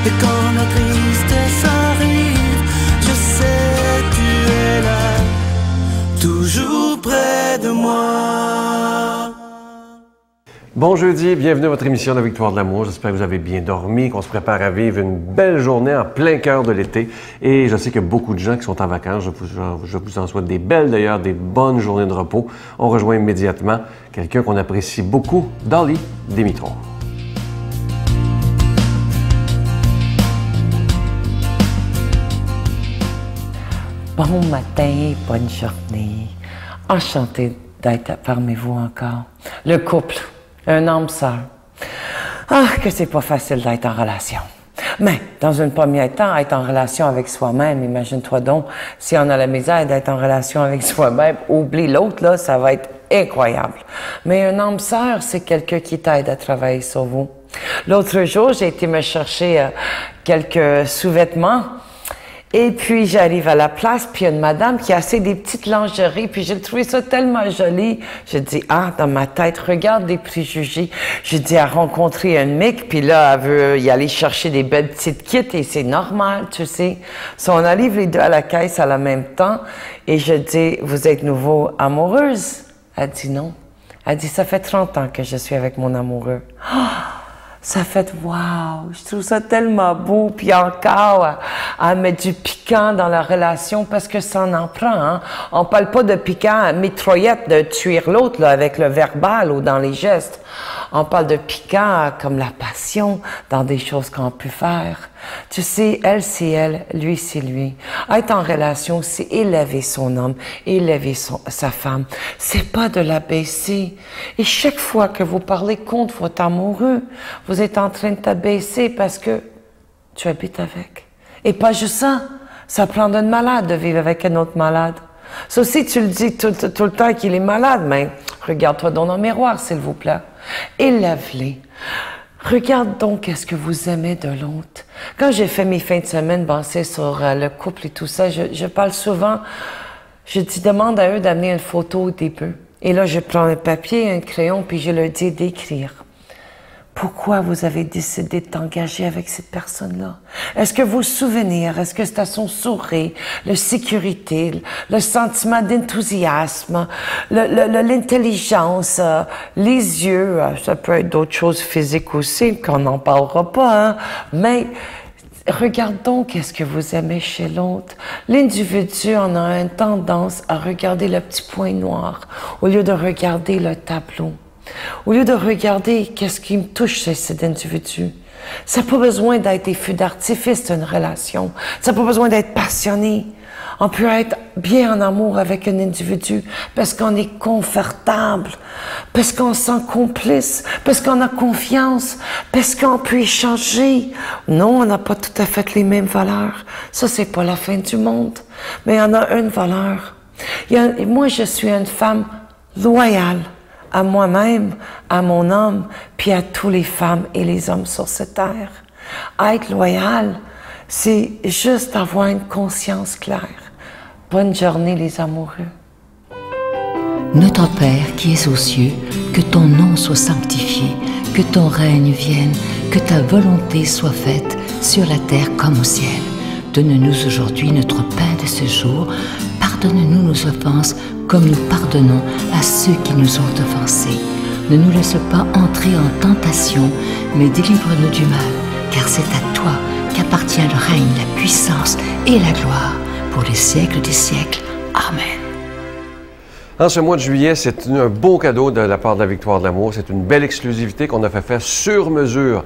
Et quand la tristesse arrive, je sais tu es là, toujours près de moi. Bon jeudi, bienvenue à votre émission de la Victoire de l'amour. J'espère que vous avez bien dormi, qu'on se prépare à vivre une belle journée en plein cœur de l'été. Et je sais qu'il y a beaucoup de gens qui sont en vacances. Je vous en souhaite des belles d'ailleurs, des bonnes journées de repos. On rejoint immédiatement quelqu'un qu'on apprécie beaucoup, Dolly Dimitrov. Bon matin, bonne journée. Enchantée d'être parmi vous encore. Le couple, un homme-sœur. Ah, que c'est pas facile d'être en relation. Mais, dans un premier temps, être en relation avec soi-même, imagine-toi donc, si on a la misère d'être en relation avec soi-même, oublie l'autre, là, ça va être incroyable. Mais un homme-sœur, c'est quelqu'un qui t'aide à travailler sur vous. L'autre jour, j'ai été me chercher quelques sous-vêtements. Et puis, j'arrive à la place, puis il y a une madame qui a assez des petites lingeries, puis j'ai trouvé ça tellement joli. J'ai dit, ah, dans ma tête, regarde les préjugés. J'ai dit, à rencontrer un mec, puis là, elle veut y aller chercher des belles petites kits, et c'est normal, tu sais. So, on arrive les deux à la caisse à la même temps, et je dis, vous êtes nouveau amoureuse? Elle dit non. Elle dit, ça fait 30 ans que je suis avec mon amoureux. Oh! Ça fait « wow », je trouve ça tellement beau, puis encore, à mettre du piquant dans la relation, parce que ça en prend, hein. On parle pas de piquant à mitraillette, de tuer l'autre, là, avec le verbal ou dans les gestes. On parle de piquant comme la passion, dans des choses qu'on peut faire. Tu sais, elle, c'est elle, lui, c'est lui. Être en relation, c'est élever son homme, élever sa femme. C'est pas de l'abaisser. Et chaque fois que vous parlez contre votre amoureux, vous êtes en train de t'abaisser parce que tu habites avec. Et pas juste ça, ça prend d'un malade de vivre avec un autre malade. Ça aussi, tu le dis tout le temps qu'il est malade, mais regarde-toi dans le miroir, s'il vous plaît. Élève-les. Regarde donc qu'est-ce que vous aimez de l'autre. Quand j'ai fait mes fins de semaine basées sur le couple et tout ça, je parle souvent, je dis, demande à eux d'amener une photo au début. Et là, je prends un papier, un crayon, puis je leur dis d'écrire. Pourquoi vous avez décidé de t'engager avec cette personne-là? Est-ce que vos souvenirs, est-ce que c'est à son sourire, la sécurité, le sentiment d'enthousiasme, l'intelligence, les yeux, ça peut être d'autres choses physiques aussi, qu'on n'en parlera pas, hein? Mais regarde donc qu'est-ce que vous aimez chez l'autre. L'individu en a une tendance à regarder le petit point noir au lieu de regarder le tableau. Au lieu de regarder qu'est-ce qui me touche chez cet individu. Ça n'a pas besoin d'être des feux d'artifice d'une relation. Ça n'a pas besoin d'être passionné. On peut être bien en amour avec un individu parce qu'on est confortable, parce qu'on se sent complice, parce qu'on a confiance, parce qu'on peut échanger. Non, on n'a pas tout à fait les mêmes valeurs. Ça, c'est pas la fin du monde. Mais il y en a une valeur. Moi, je suis une femme loyale à moi-même, à mon homme, puis à tous les femmes et les hommes sur cette terre. Être loyal, c'est juste avoir une conscience claire. Bonne journée, les amoureux. Notre Père qui es aux cieux, que ton nom soit sanctifié, que ton règne vienne, que ta volonté soit faite sur la terre comme au ciel. Donne-nous aujourd'hui notre pain de ce jour. Pardonne-nous nos offenses comme nous pardonnons à ceux qui nous ont offensés. Ne nous laisse pas entrer en tentation, mais délivre-nous du mal, car c'est à toi qu'appartient le règne, la puissance et la gloire pour les siècles des siècles. Amen. En ce mois de juillet, c'est un beau cadeau de la part de la Victoire de l'amour. C'est une belle exclusivité qu'on a fait faire sur mesure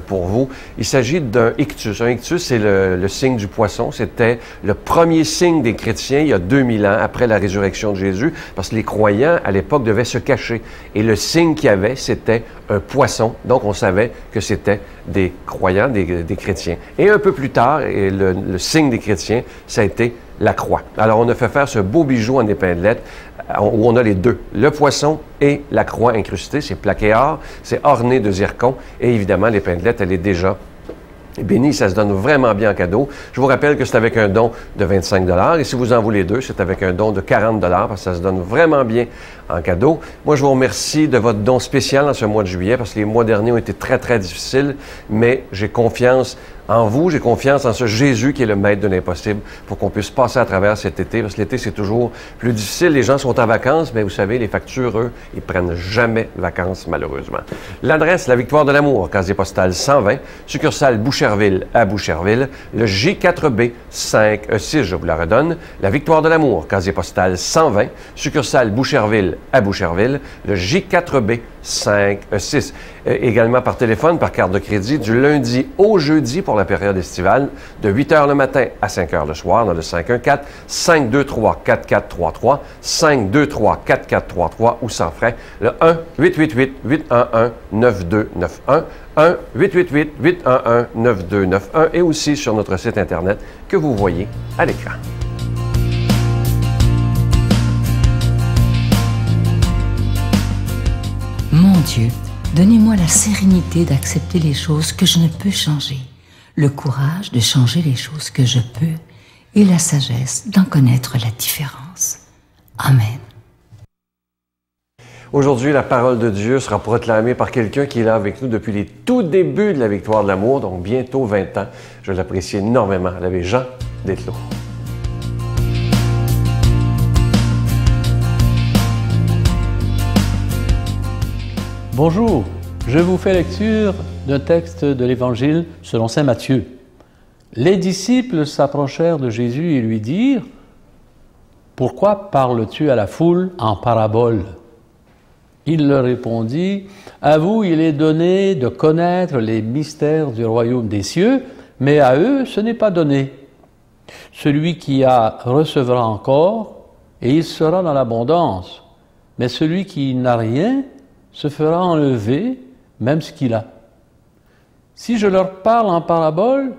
pour vous. Il s'agit d'un ictus. Un ictus, c'est le signe du poisson. C'était le premier signe des chrétiens il y a 2000 ans, après la résurrection de Jésus, parce que les croyants, à l'époque, devaient se cacher. Et le signe qu'il y avait, c'était un poisson. Donc, on savait que c'était des croyants, des chrétiens. Et un peu plus tard, et le signe des chrétiens, ça a été la croix. Alors, on a fait faire ce beau bijou en épinglette où on a les deux, le poisson et la croix incrustée. C'est plaqué or, c'est orné de zircon et évidemment, l'épinglette, elle est déjà Et béni, ça se donne vraiment bien en cadeau. Je vous rappelle que c'est avec un don de 25 $ et si vous en voulez deux, c'est avec un don de 40 $ parce que ça se donne vraiment bien en cadeau. Moi, je vous remercie de votre don spécial en ce mois de juillet parce que les mois derniers ont été très, très difficiles, mais j'ai confiance en vous, j'ai confiance en ce Jésus qui est le maître de l'impossible pour qu'on puisse passer à travers cet été, parce que l'été, c'est toujours plus difficile. Les gens sont en vacances, mais vous savez, les factures, eux, ils prennent jamais vacances, malheureusement. L'adresse, la Victoire de l'Amour, casier postal 120, succursale Boucherville à Boucherville, le J4B 5E6, je vous la redonne, la Victoire de l'Amour, casier postal 120, succursale Boucherville à Boucherville, le J4B 5E6. Également par téléphone, par carte de crédit, du lundi au jeudi pour la période estivale, de 8 h le matin à 5 h le soir, dans le 514-523-4433, 523-4433 ou sans frais, le 1-888-811-9291, 1-888-811-9291 et aussi sur notre site Internet que vous voyez à l'écran. Mon Dieu, donnez-moi la sérénité d'accepter les choses que je ne peux changer, le courage de changer les choses que je peux et la sagesse d'en connaître la différence. Amen. Aujourd'hui, la parole de Dieu sera proclamée par quelqu'un qui est là avec nous depuis les tout débuts de la Victoire de l'Amour, donc bientôt 20 ans. Je l'apprécie énormément. L'abbé Jean Desclos. Bonjour, je vous fais lecture d'un texte de l'Évangile selon saint Matthieu. Les disciples s'approchèrent de Jésus et lui dirent « Pourquoi parles-tu à la foule en parabole ?» Il leur répondit « À vous, il est donné de connaître les mystères du royaume des cieux, mais à eux, ce n'est pas donné. Celui qui a recevra encore, et il sera dans l'abondance, mais celui qui n'a rien, se fera enlever même ce qu'il a. Si je leur parle en parabole,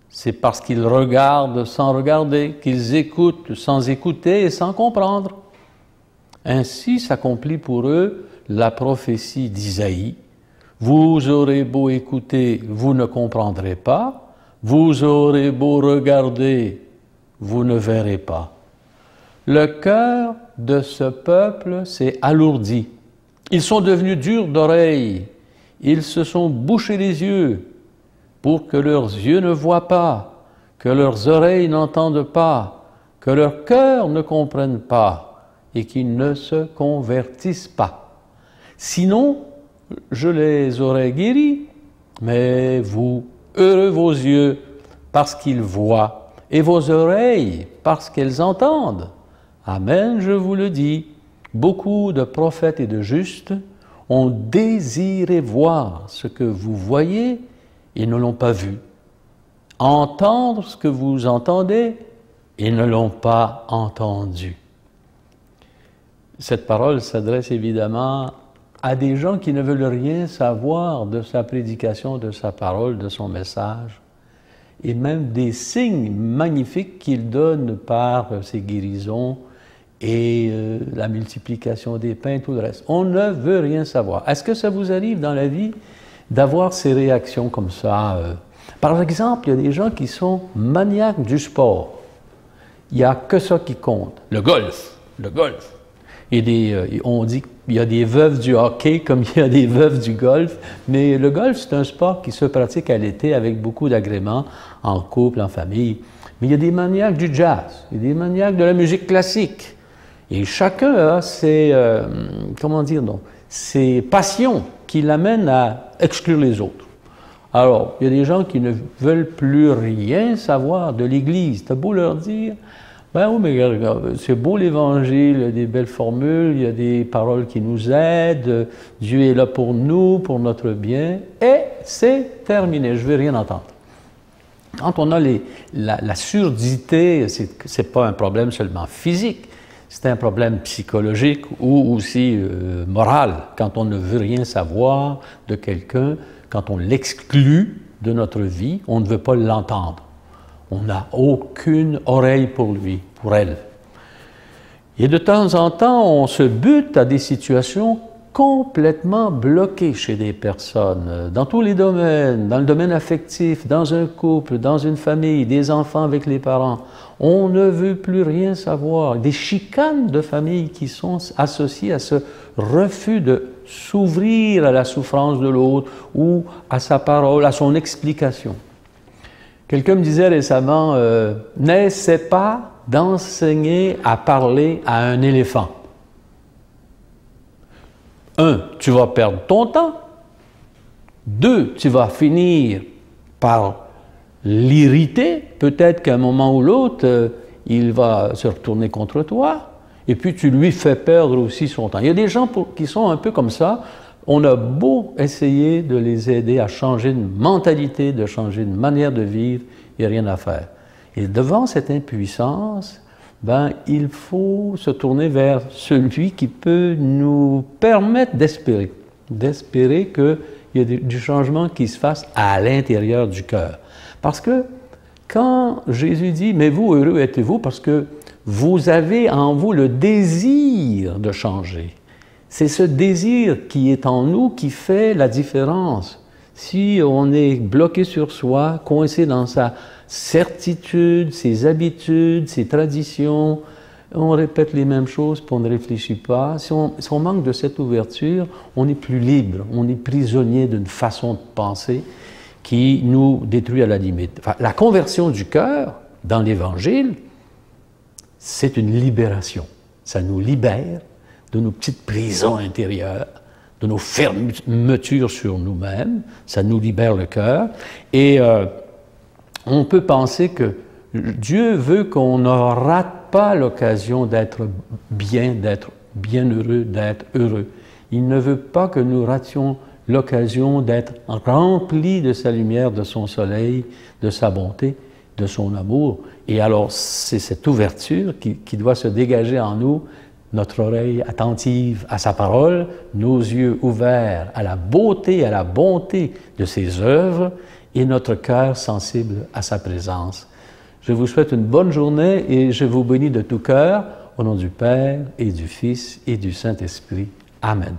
c'est parce qu'ils regardent sans regarder, qu'ils écoutent sans écouter et sans comprendre. Ainsi s'accomplit pour eux la prophétie d'Isaïe. Vous aurez beau écouter, vous ne comprendrez pas. Vous aurez beau regarder, vous ne verrez pas. Le cœur de ce peuple s'est alourdi. Ils sont devenus durs d'oreilles, ils se sont bouchés les yeux pour que leurs yeux ne voient pas, que leurs oreilles n'entendent pas, que leur cœur ne comprenne pas et qu'ils ne se convertissent pas. Sinon, je les aurais guéris, mais vous, heureux vos yeux parce qu'ils voient et vos oreilles parce qu'elles entendent. Amen, je vous le dis. Beaucoup de prophètes et de justes ont désiré voir ce que vous voyez et ne l'ont pas vu, entendre ce que vous entendez et ne l'ont pas entendu. Cette parole s'adresse évidemment à des gens qui ne veulent rien savoir de sa prédication, de sa parole, de son message, et même des signes magnifiques qu'il donne par ses guérisons, et la multiplication des pains, tout le reste. On ne veut rien savoir. Est-ce que ça vous arrive dans la vie d'avoir ces réactions comme ça? Par exemple, il y a des gens qui sont maniaques du sport. Il n'y a que ça qui compte. Le golf. On dit qu'il y a des veuves du hockey comme il y a des veuves du golf, mais le golf, c'est un sport qui se pratique à l'été avec beaucoup d'agréments, en couple, en famille. Mais il y a des maniaques du jazz, il y a des maniaques de la musique classique. Et chacun a ses, ses passions qui l'amènent à exclure les autres. Alors, il y a des gens qui ne veulent plus rien savoir de l'Église. T'as beau leur dire, ben oui, mais regarde, c'est beau l'Évangile, il y a des belles formules, il y a des paroles qui nous aident, Dieu est là pour nous, pour notre bien, et c'est terminé, je ne veux rien entendre. Quand on a la surdité, c'est pas un problème seulement physique, c'est un problème psychologique ou aussi moral. Quand on ne veut rien savoir de quelqu'un, quand on l'exclut de notre vie, on ne veut pas l'entendre. On n'a aucune oreille pour lui, pour elle. Et de temps en temps, on se bute à des situations complètement bloqués chez des personnes, dans tous les domaines, dans le domaine affectif, dans un couple, dans une famille, des enfants avec les parents. On ne veut plus rien savoir. Des chicanes de famille qui sont associées à ce refus de s'ouvrir à la souffrance de l'autre ou à sa parole, à son explication. Quelqu'un me disait récemment, n'essaie pas d'enseigner à parler à un éléphant. 1, tu vas perdre ton temps. 2, tu vas finir par l'irriter. Peut-être qu'à un moment ou l'autre, il va se retourner contre toi. Et puis, tu lui fais perdre aussi son temps. Il y a des gens qui sont un peu comme ça. On a beau essayer de les aider à changer de mentalité, de changer de manière de vivre, il n'y a rien à faire. Et devant cette impuissance, il faut se tourner vers celui qui peut nous permettre d'espérer qu'il y a du changement qui se fasse à l'intérieur du cœur. Parce que quand Jésus dit « Mais vous, heureux êtes-vous parce que vous avez en vous le désir de changer ». C'est ce désir qui est en nous qui fait la différence. Si on est bloqué sur soi, coincé dans sa certitude, ses habitudes, ses traditions, on répète les mêmes choses puis on ne réfléchit pas. Si on manque de cette ouverture, on n'est plus libre, on est prisonnier d'une façon de penser qui nous détruit à la limite. Enfin, la conversion du cœur, dans l'Évangile, c'est une libération. Ça nous libère de nos petites prisons intérieures, de nos fermetures sur nous-mêmes. Ça nous libère le cœur. Et on peut penser que Dieu veut qu'on ne rate pas l'occasion d'être bien heureux, d'être heureux. Il ne veut pas que nous rations l'occasion d'être remplis de sa lumière, de son soleil, de sa bonté, de son amour. Et alors, c'est cette ouverture qui doit se dégager en nous, notre oreille attentive à sa parole, nos yeux ouverts à la beauté, à la bonté de ses œuvres et notre cœur sensible à sa présence. Je vous souhaite une bonne journée et je vous bénis de tout cœur, au nom du Père et du Fils et du Saint-Esprit. Amen.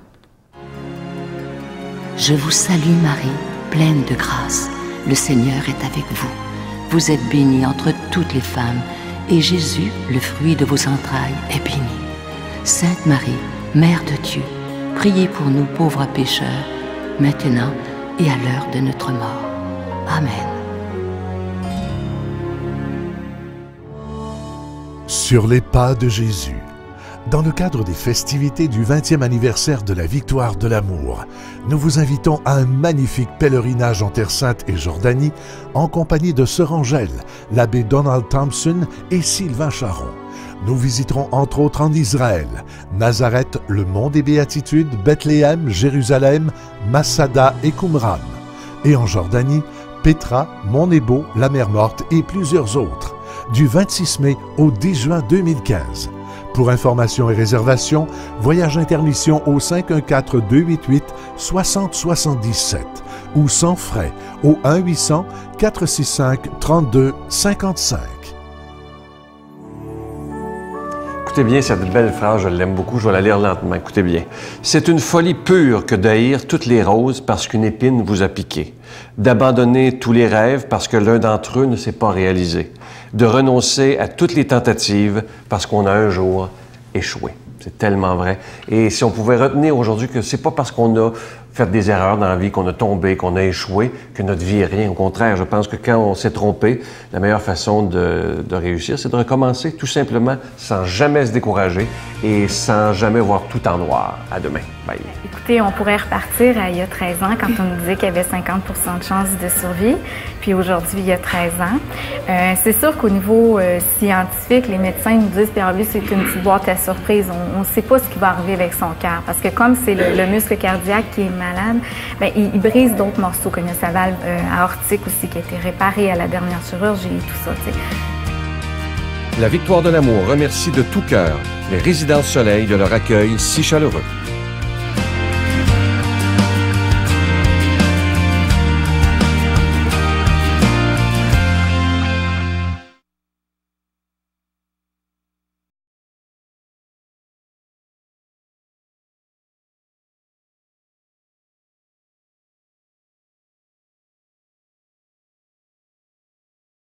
Je vous salue Marie, pleine de grâce. Le Seigneur est avec vous. Vous êtes bénie entre toutes les femmes, et Jésus, le fruit de vos entrailles, est béni. Sainte Marie, Mère de Dieu, priez pour nous pauvres pécheurs, maintenant et à l'heure de notre mort. Amen. Sur les pas de Jésus. Dans le cadre des festivités du 20e anniversaire de la Victoire de l'Amour, nous vous invitons à un magnifique pèlerinage en Terre Sainte et Jordanie en compagnie de Sœur Angèle, l'abbé Donald Thompson et Sylvain Charon. Nous visiterons entre autres en Israël, Nazareth, le Mont des Béatitudes, Bethléem, Jérusalem, Masada et Qumran. Et en Jordanie, Pétra, Mont Nebo, la Mer Morte et plusieurs autres, du 26 mai au 10 juin 2015. Pour informations et réservations, Voyage Intermission au 514-288-6077 ou sans frais au 1-800-465-3255. Écoutez bien cette belle phrase, je l'aime beaucoup, je vais la lire lentement, écoutez bien. « C'est une folie pure que d'haïr toutes les roses parce qu'une épine vous a piqué, d'abandonner tous les rêves parce que l'un d'entre eux ne s'est pas réalisé, de renoncer à toutes les tentatives parce qu'on a un jour échoué. » C'est tellement vrai. Et si on pouvait retenir aujourd'hui que c'est pas parce qu'on a fait des erreurs dans la vie, qu'on a tombé, qu'on a échoué, que notre vie est rien. Au contraire, je pense que quand on s'est trompé, la meilleure façon de réussir, c'est de recommencer tout simplement sans jamais se décourager et sans jamais voir tout en noir. À demain. Bye. Écoutez, on pourrait repartir à il y a 13 ans quand on nous disait qu'il y avait 50% de chances de survie, puis aujourd'hui, il y a 13 ans. C'est sûr qu'au niveau scientifique, les médecins nous disent, puis en plus, c'est une petite boîte à surprise. On ne sait pas ce qui va arriver avec son cœur, parce que comme c'est le muscle cardiaque qui est malade, bien, il brise d'autres morceaux, comme sa valve aortique aussi, qui a été réparée à la dernière chirurgie et tout ça, tu sais. La Victoire de l'Amour remercie de tout cœur les Résidences Soleil de leur accueil si chaleureux.